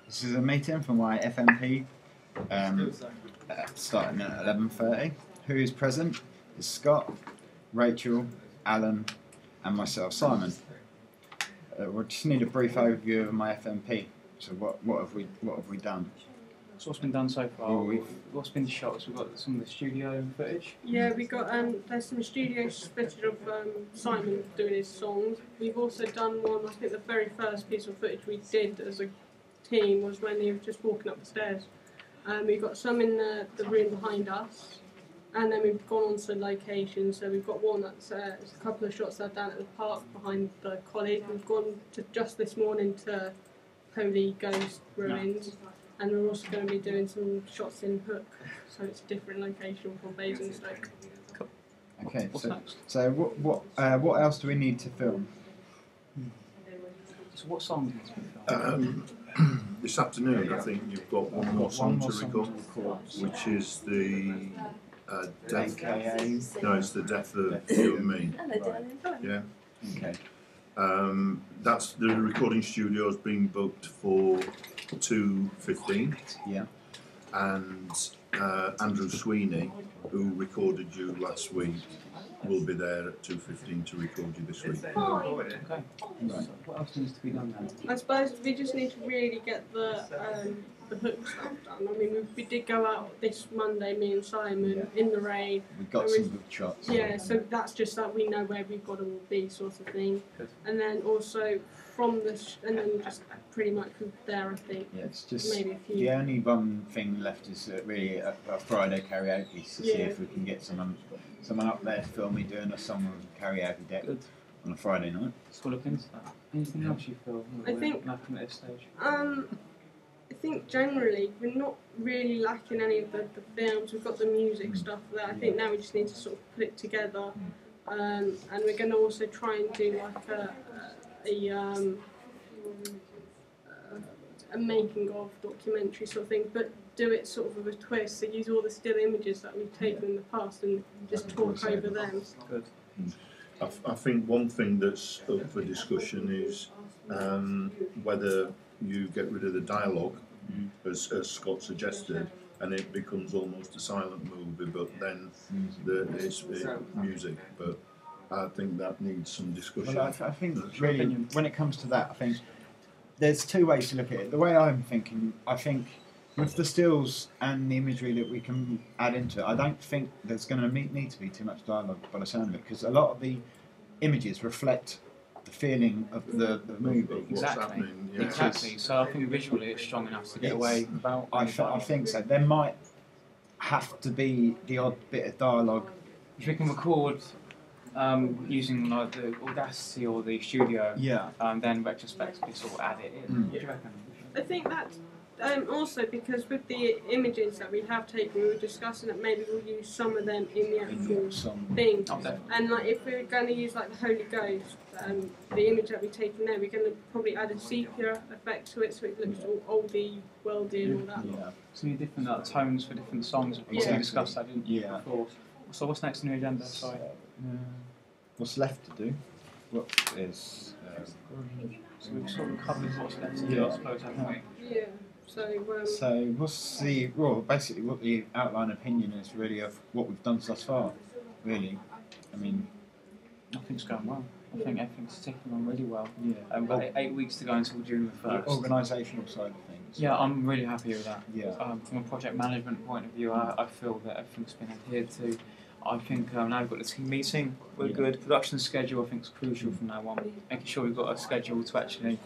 This is a meeting for my FMP, starting at 11:30. Who is present is Scott, Rachel, Alan, and myself, Simon. We just need a brief overview of my FMP. So what have we done? So what's been done so far? What's been shot? So we've got some of the studio footage. Yeah, we got there's some studio footage of Simon doing his songs. We've also done one. I think the very first piece of footage we did as a team was when he was just walking up the stairs. We've got some in the room behind us, and then we've gone on to locations. So we've got one that's a couple of shots that are down at the park behind the college. We've gone to just this morning to Holy Ghost ruins. And we're also going to be doing some shots in Hook, so it's a different location from Basingstoke. Cool. Okay, What's next? So what else do we need to film? So what songs need to be filmed? This afternoon, I think you've got one more song to record, which is the death. AKA. No, it's the death of you and me. Yeah. Okay. That's the recording studio's been booked for 2:15. Yeah. And Andrew Sweeney, who recorded you last week, will be there at 2:15 to record you this week. Okay. Right. So what else needs to be done then? I suppose we just need to really get the Hook stuff done. I mean, we did go out this Monday, me and Simon, in the rain. We got some good shots. Yeah, so that's just that we know where we've got to all be, sort of thing. Good. And then also from and then just pretty much from there, I think. Yeah, it's just maybe a few. the only one thing left is really a Friday karaoke to see if we can get someone up there to film me doing a song on the karaoke deck on a Friday night. So we'll look into that. Anything else you feel I think lacking at this stage? I think generally we're not really lacking any of the films. We've got the music stuff there. I think now we just need to sort of put it together, and we're going to also try and do like a making of documentary sort of thing, but do it sort of with a twist. So use all the still images that we've taken in the past and just talk over them. Good. I think one thing that's up for discussion is whether you get rid of the dialogue, as Scott suggested, and it becomes almost a silent movie, but then it's music. But I think that needs some discussion. Well, I think really, when it comes to that, I think there's two ways to look at it. The way I'm thinking, I think with the stills and the imagery that we can add into it, I don't think there's going to need to be too much dialogue by the sound of it, because a lot of the images reflect the feeling of the movie. Exactly. Yeah. Exactly. So I think visually it's strong enough to get away without. I think so. There might have to be the odd bit of dialogue. If we can record using like the Audacity or the studio, then retrospectively sort of add it in. What do you reckon? I think that also because with the images that we have taken, we were discussing that maybe we'll use some of them in the actual thing. And like if we're going to use like the Holy Ghost, the image that we've taken there, we're going to probably add a sepia effect to it, so it looks all oldie, worldy, and all that. Yeah. So you different tones for different songs. We discussed that, didn't you? Before. So what's next on the agenda? Sorry. What's left to do? What is? So we've sort of covered what's left to do, I suppose, haven't we? Yeah. So what's basically what the outline opinion is really of what we've done thus far, really. I mean, nothing's going well. I think everything's ticking on really well. Yeah. We've got 8 weeks to go until June the 1st. The organisational side of things. Yeah, I'm really happy with that. Yeah. From a project management point of view, I feel that everything's been adhered to. I think now we've got the team meeting, we're good. Production schedule I think is crucial from now on. Making sure we've got a schedule to actually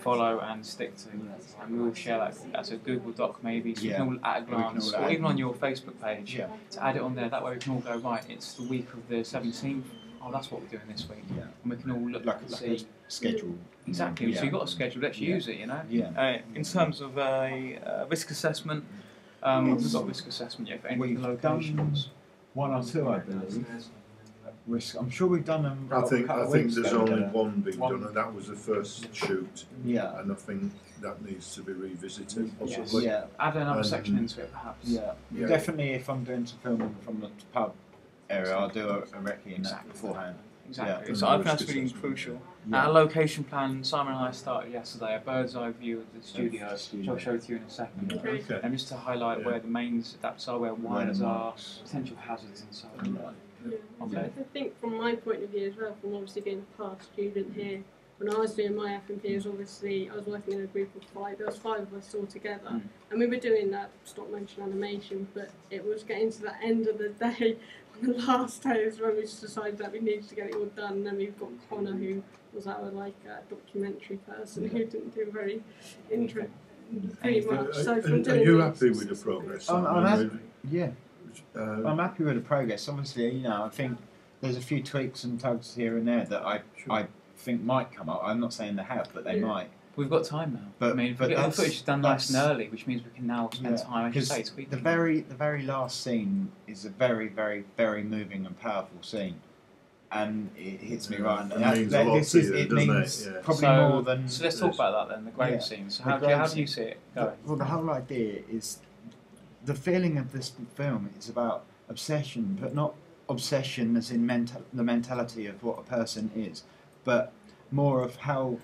follow and stick to. And we will share that as a Google Doc maybe, so we can all at a glance, or even on your Facebook page, to add it on there. That way we can all go, right, it's the week of the 17th. Oh, that's what we're doing this week. Yeah. And we can all look like see. A schedule. Exactly, so you've got a schedule, let's use it, you know. Yeah. In terms of risk assessment, we've got risk assessment yet for any locations. One or two, I believe. I'm sure we've done them. I think there's only one being done, and that was the first shoot. Yeah. And I think that needs to be revisited, possibly. Yeah. Add another section into it, perhaps. Yeah. Definitely, if I'm doing some filming from the pub area, I'll do a recce in that beforehand. Exactly. Yeah. So I think that's really crucial. Yeah. Our location plan, Simon and I started yesterday, a bird's eye view of the studios, which I'll show to you in a second. Yeah. Okay. And just to highlight where the main adapts are, where wires the are, marks. potential hazards and so on. Yeah. Okay. I think from my point of view as well, from obviously being a past student here, when I was doing my F&P, obviously I was working in a group of 5. There was 5 of us all together, and we were doing that stop motion animation. But it was getting to the end of the day. On the last day is when we just decided that we needed to get it all done. And then we've got Connor, who was our documentary person, who didn't do very interesting. Pretty much. So from Are doing you this, happy with the progress? I'm happy. Yeah. Uh, I'm happy with the progress. Obviously, you know, I think there's a few tweaks and tugs here and there that I think might come up. I'm not saying they have, but they might. We've got time now. But- I mean, if but we get the that's- footage done nice and early, which means we can now spend time, as you say, tweaking. the very last scene is a very, very, very moving and powerful scene, and it hits me right. It means a lot to you, it doesn't means it? Yeah. probably more than. So let's talk about that then, the grave Yeah. scene. So The how grave do you see it going? Well, the whole idea is the feeling of this film is about obsession, but not obsession as in the mentality of what a person is, but more of how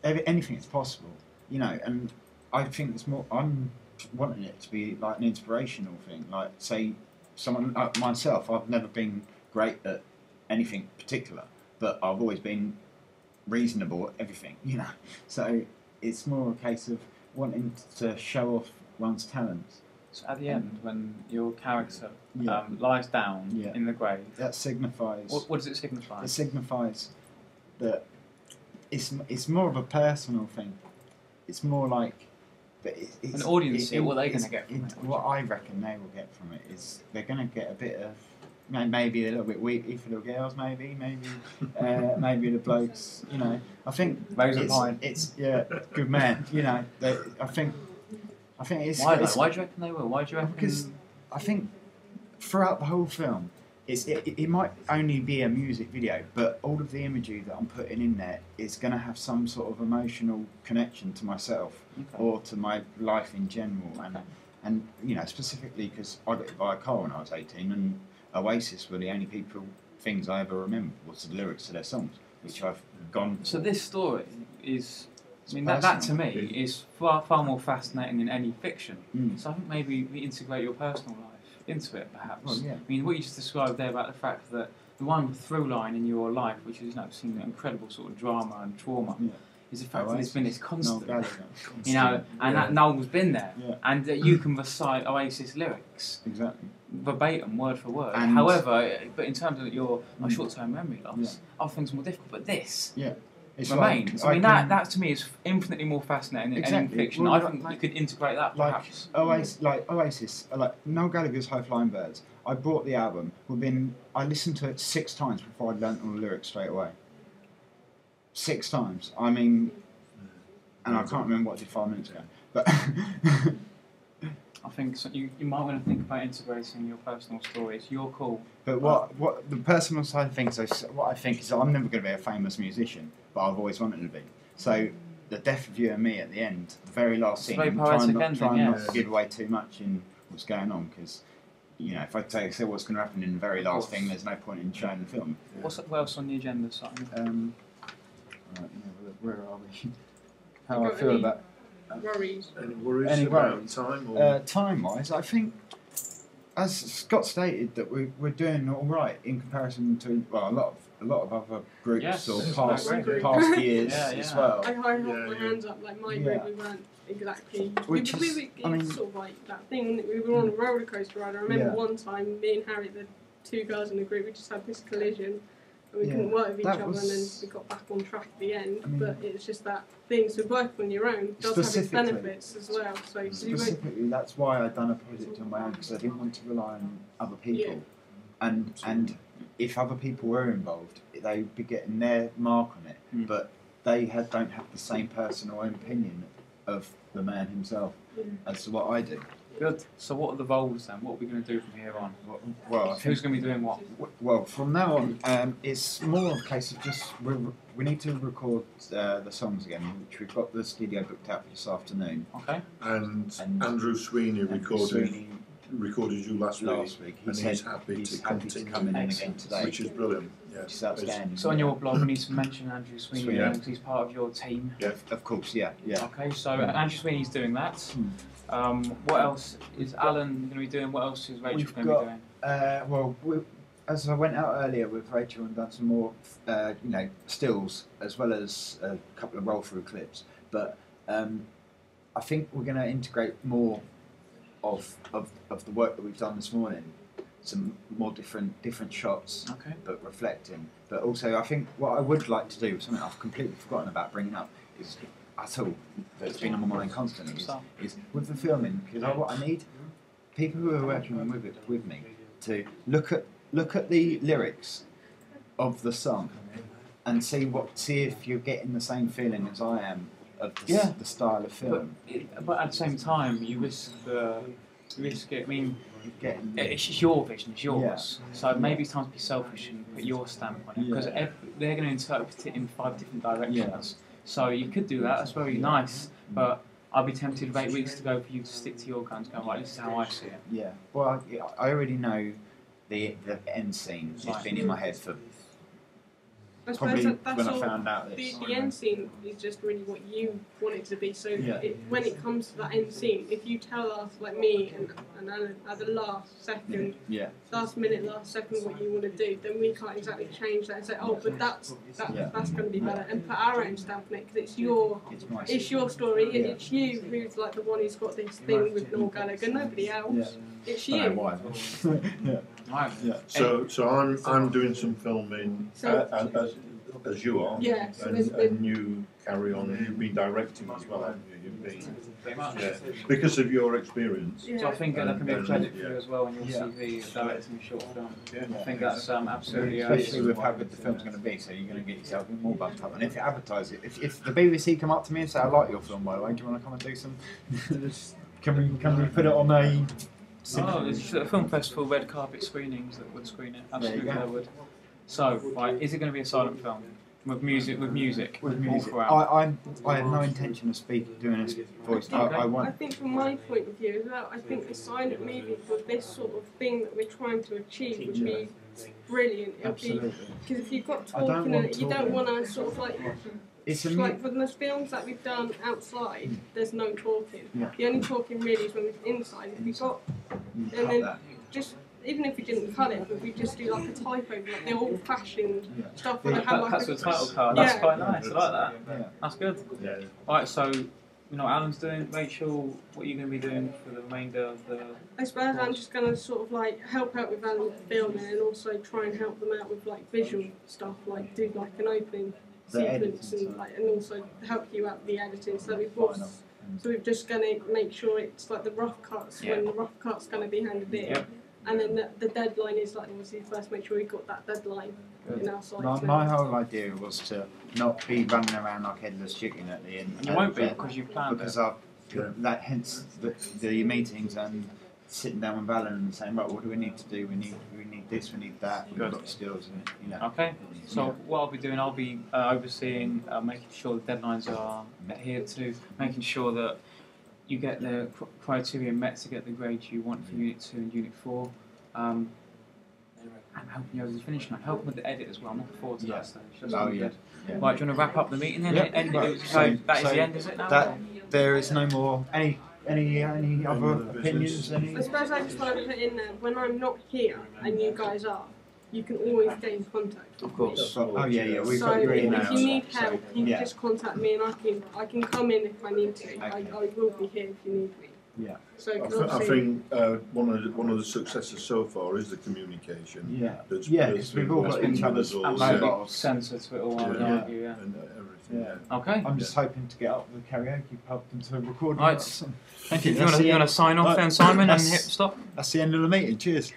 anything is possible, you know. And I think it's more. I'm wanting it to be like an inspirational thing, like say someone like myself. I've never been great at anything particular, but I've always been reasonable at everything, you know. So it's more a case of wanting to show off one's talents. So at the end, when your character Yeah. lies down Yeah. in the grave, That signifies. what does it signify? It signifies that it's more of a personal thing. It's more like that it's An audience here, what are they going to get from it? What I reckon they will get from it is they're going to get a bit of maybe a little bit weepy for the girls, maybe maybe the blokes. You know, I think Razor Pine. it's good man. You know, I think it's Why? it's- Why do you reckon they will? Why do you reckon? because I think throughout the whole film, it might only be a music video, but all of the imagery that I'm putting in there is going to have some sort of emotional connection to myself or to my life in general, and you know, specifically because I got hit by a car when I was 18, and Oasis were the only things I ever remember was the lyrics to their songs, which I've gone. So this story is. I mean, It's that to personal. me is far more fascinating than any fiction. Mm. So I think maybe we integrate your personal life into it, perhaps. Well, yeah. I mean, what you just described there about the fact that the one through line in your life, which is seeing incredible sort of drama and trauma, Yeah. is the fact that there's been this constant, Gallagher. you know, and that Noel's been there, Yeah. and that you can recite Oasis lyrics Exactly. verbatim, word for word. And- However, but in terms of your short-term memory loss, Yeah. other things are more difficult. But this Yeah. It's remains. like, I mean, that to me is infinitely more fascinating than any Exactly. fiction. Well, I think you could integrate that like perhaps. Oasis, like Noel Gallagher's High Flying Birds. I bought the album. I listened to it 6 times before I learnt all the lyrics straight away. 6 times. I mean, and I can't remember what I did 5 minutes ago. But I think you might want to think about integrating your personal stories. Your call. but what the personal side of things, what I think is I'm never going to be a famous musician, but I've always wanted to be. So the death of you and me at the end, the very last scene, very I'm poetic trying ending, not yes. to give away too much in what's going on, because you know, if I say what's going to happen in the very last thing, there's no point in showing the film. What else on the agenda, Simon? Right, where are we? How You I got feel any about Any worries Any about worries? time? Or? time-wise, I think, as Scott stated, that we're doing all right in comparison to a lot of other groups Yes, or yes, past I agree. years Yeah, as yeah. well. I hold Yeah, my yeah. hands up, like my Yeah. group, we weren't exactly. Which we is- were I mean- sort of like that thing that we were on a roller coaster ride. I remember Yeah. one time, me and Harry, the 2 girls in the group, we just had this collision and we Yeah, couldn't work with each that other, and then was- we got back on track at the end. I mean- but it's just that thing, so working on your own does have its Specifically- benefits as well. So you won't, Specifically, that's why I done a project on my own, because I didn't want to rely on other people, and if other people were involved, they'd be getting their mark on it, Mm. but they don't have the same personal opinion of the man himself as to what I do. Good. So what are the roles then? What are we going to do from here on? Well, I Who's going to be doing what? Well, from now on, it's more of a case of just we need to record the songs again, which we've got the studio booked out for this afternoon. Okay. And And- Andrew Sweeney And recorded Sweeney recorded you last week, He and said he's happy he's to happy continue, to come in again today, which is brilliant. Yeah, which is outstanding. So on your blog, we need to mention Andrew Sweeney Sweeney. because he's part of your team. Yeah. Of course, yeah. Okay, so Andrew Sweeney's doing that. What else is Alan going to be doing? What else is Rachel going to be doing? As I went out earlier with Rachel and done some more, stills as well as a couple of roll-through clips. But I think we're going to integrate more of the work that we've done this morning. Some more different shots, Okay. but reflecting. But also, I think what I would like to do, something I've completely forgotten about bringing up, is at all that's been on my mind constantly is with the filming, because what I need people who are working with me to look at the lyrics of the song and see if you're getting the same feeling as I am of the style of film. But at the same time, you risk it. I mean, Getting, it's your vision, it's yours. So maybe it's time to be selfish and put your stamp on it, because they're going to interpret it in 5 different directions. So you could do that. That's very nice. But I'll be tempted with 8 weeks to go for you to stick to your guns. Go right. This is how I see it. Yeah. Well, I already know the end scene. It's been in my head for probably when I found out this. The end scene is just really what you want it to be. So when it comes to that end scene, if you tell us, like me and Alan, at the last second, last minute, last second, what you want to do, then we can't exactly change that and say, oh, but that's going to be better, and put our own stamp on it, because it's your story, and it's you who's like the one who's got this thing with Noel Gallagher, nobody else. It's you. I don't know why. Right. So I'm doing some filming as you are, and you carry on. And you've been directing as well, haven't you? You've been because of your experience. So I think that can be a credit for you as well in your CV, directing a short film. I think that's absolutely. Especially with how good the film's going to be, so you're going to get yourself even more bumped up. And if you advertise it, if the BBC come up to me and say, "I like your film, by the way, do you want to come and do some?" Can we put it on a? There's a film festival, red carpet screenings that would screen it. Absolutely, they would. So, right, is it going to be a silent film with music? With music. I have no intention of doing this voice. I think from my point of view as well, I think a silent movie for this sort of thing that we're trying to achieve would be brilliant. Because if you've got talking in it, you don't want to sort of like. It's like for the films that we've done outside, there's no talking. The only talking really is when we're inside. If we got, and then just even if we didn't cut it, but we just do like a typo, like the old-fashioned stuff. Where they have like that's the title card. That's quite nice. I like that. That's good. Right, so Alan's doing. Rachel, what are you going to be doing for the remainder of the? I suppose I'm just going to sort of like help out with Alan filming and also try and help them out with like visual stuff, like do like an opening sequence and also help you out with the editing. So we're just going to make sure it's like the rough cuts when the rough cut's going to be handed in, and then the deadline is like obviously first make sure we've got that deadline in our site. My whole idea was to not be running around like headless chicken at the end. And you won't be because you've planned that hence the meetings and sitting down with Alan and saying, right, what do we need to do? We need this, we need that. We've got skills, Okay. So what I'll be doing, I'll be overseeing, making sure the deadlines are adhered to, making sure that you get the criteria met to get the grades you want for Unit 2 and Unit 4, and helping you over the finish line, helping with the edit as well. I'm looking forward to that stage. Right, do you want to wrap up the meeting then? That is the end, is it now? There is no more any other opinions? I suppose I just want to put in there, when I'm not here and you guys are, you can always get in contact with me. Oh yeah, we've got your emails. If you need help, you can just contact me and I can come in if I need to. Okay. I will be here if you need me. Yeah. So I think one of the successes so far is the communication. Because we've all got each other's mobiles. Sensor to it all, and everything. Okay. I'm just hoping to get up the karaoke pub and to record. Right. Thank you. You want to sign off then, Simon, and hit stop? That's the end of the meeting. Cheers.